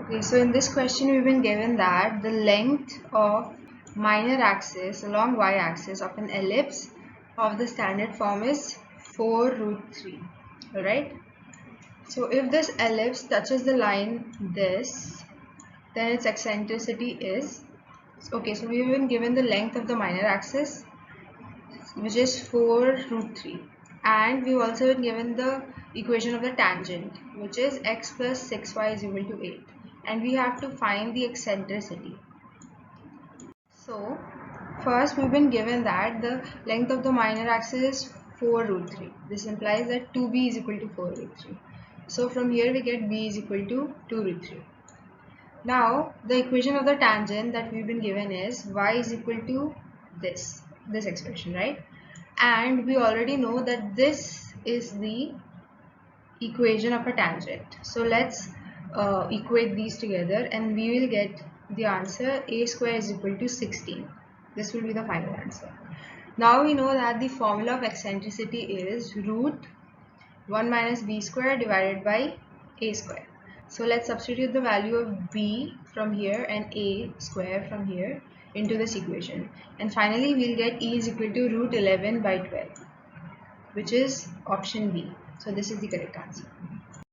Okay, so in this question we've been given that the length of minor axis along y-axis of an ellipse of the standard form is 4 root 3. Alright, so if this ellipse touches the line this, then its eccentricity is, okay, so we've been given the length of the minor axis, which is 4 root 3, and we've also been given the equation of the tangent, which is x plus 6y is equal to 8, and we have to find the eccentricity. So first we've been given that the length of the minor axis is 4 root 3. This implies that 2b is equal to 4 root 3. So from here we get b is equal to 2 root 3. Now the equation of the tangent that we've been given is y is equal to this expression, right? And we already know that this is the equation of a tangent. So let's equate these together and we will get the answer a square is equal to 16. This will be the final answer. Now we know that the formula of eccentricity is root 1 minus b square divided by a square. So let's substitute the value of b from here and a square from here into this equation, and finally we'll get e is equal to root 11 by 12, which is option B. So this is the correct answer.